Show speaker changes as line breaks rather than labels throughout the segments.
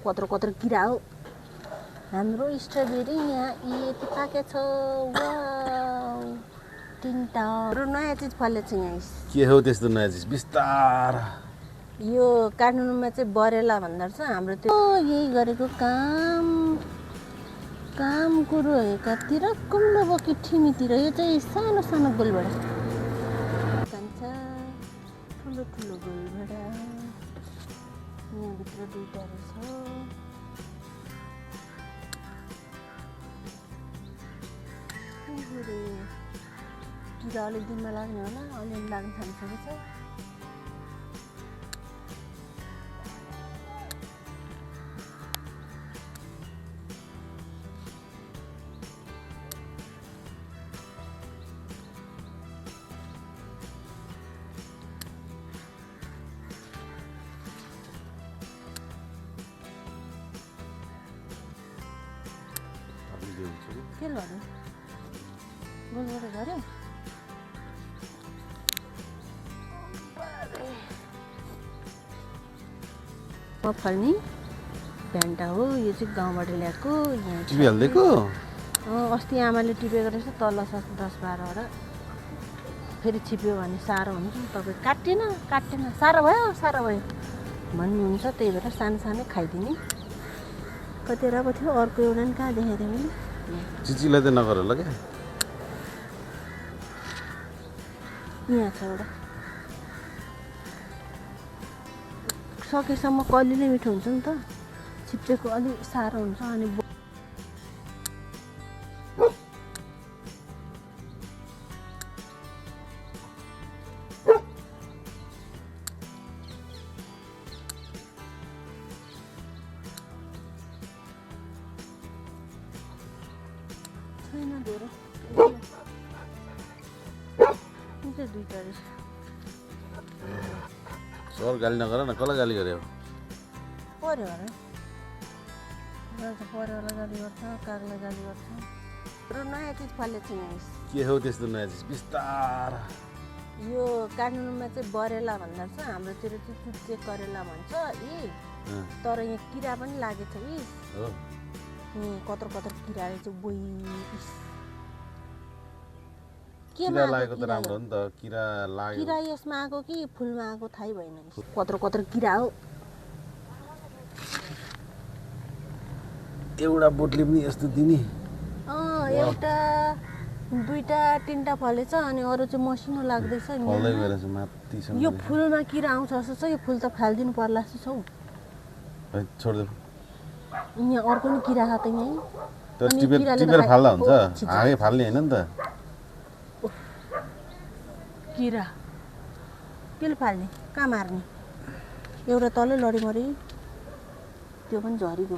कत्रो कत्रो किरा हो हाम्रो स्ट्रबेरी यहाँ यति पाकेछ वाउ तीनटा नयाँ चिज फलेछ यहाँ
के हो त्यस्तो नयाँ चिज बिस्तार
यो काठमाडौँमा चाहिँ बरेला भन्दो रहेछ हाम्रो त्यो यही गरेको काम कुरो एकातिर कुम्लो बोकी ठिमीतिर यो चाहिँ सानो सानो गोलभेडा कान्छ ठुलो ठुलो गोलभेडा यहाँभित्र दुईटा रहेछ किरा अलिक दिनमा लाग्ने होला अलिअलि लाग्न थालिसकेछ के लड्यो गोलभेडा झऱ्यो फल्ने भ्यान्टा हो यो चाहिँ गाउँबाट ल्याएको यहाँ
टिपिहाल्दिएको
अस्ति आमाले टिपेको रहेछ तल 10-12वटा फेरि छिप्यो भने साह्रो हुन्छ तपाईँ काटेन साह्रो भयो भन्नुहुन्छ त्यही भएर सानो सानो खाइदिने कति राम्रो थियो अर्को एउटा नि कहाँ देखेको थिएँ मैले
चिचिलाई त नगर होला क्या
यहाँ छ एउटा सकेसम्म कलिलो मिठो हुन्छ नि त छिप्पेको अलिक साह्रो हुन्छ अनि छैन धेरै दुईटा रहेछ
सर गाली नगर न कसलाई गाली गर्यो
पर्यो होला पर्योलाई गाली गर्छ कागलाई गाली गर्छ र नयाँ चिज फलेछ यहाँ
के हो त्यस्तो नयाँ चिज बिस्तार
यो काठमाडौँमा चाहिँ बरेला भन्दो रहेछ हाम्रोतिर चाहिँ चुच्चे करेला भन्छ तर यहाँ किरा पनि लागेछ यहाँ कत्रो कत्रो किरा रहेछ बोइ
किरा लागेको त राम्रो हो नि त किरा
यसमा आएको कि फुलमा आएको थाहै भएन कत्रो कत्रो किरा हो
एउटा बोटले पनि यस्तो दिने
एउटा दुईटा तीनटा फलेछ अनि अरू चाहिँ मसिनो लाग्दैछ यो फुलमा किरा आउँछ जस्तो छ यो फुल त फालिदिनु पर्ला जस्तो छौ यहाँ अर्को नि किरा छ त यहीँ
टिपेर फाल्दा हुन्छ हाँगे फाल्ने होइन नि त
किरा केले फाल्ने कहाँ मार्ने एउटा तलै लडीमरी त्यो पनि झरीको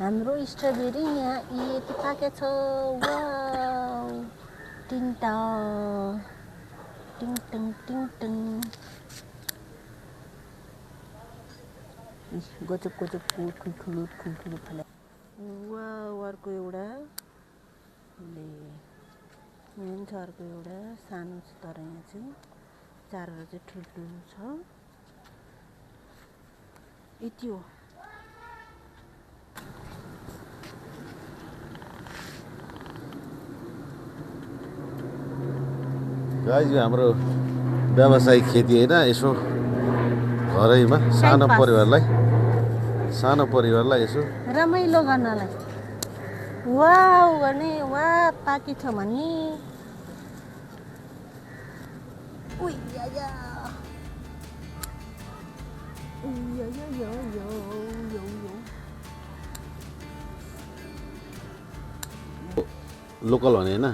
हाम्रो स्ट्रबेरी यहाँ यति पाकेछ वाउ तीनटा टिङ टिङ टिङ टिङ गजब ठुल्ठुलो फले वाउ अर्को एउटा यहाँ छ अर्को एउटा सानो छ तर यहाँ चाहिँ चारवटा चाहिँ ठुल्ठुलो छ यति हो
गाइज यो हाम्रो व्यावसायिक खेती होइन यसो घरैमा सानो परिवारलाई यसो
रमाइलो गर्नलाई वाउ गर्ने वा पाकेछ भने
लोकल भने होइन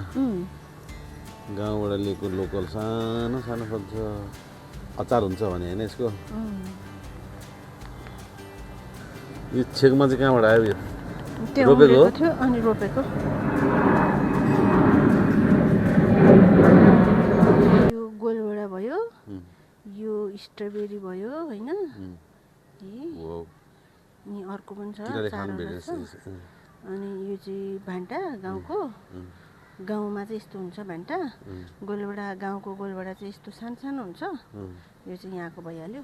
गाउँबाट लिएको लोकल सानो सानो फल्छ अचार हुन्छ भने होइन यसको यो छेकमा चाहिँ कहाँबाट आयो यो रोपेको
थियो अनि रोपेको यो गोलभेडा भयो यो स्ट्रबेरी भयो हैन अनि अर्को पनि छ अनि यो चाहिँ भान्टा गाउँको गाउँमा चाहिँ यस्तो हुन्छ भान्टा गोलभेडा गाउँको गोलभेडा चाहिँ यस्तो सानो सानो हुन्छ यो चाहिँ यहाँको भइहाल्यो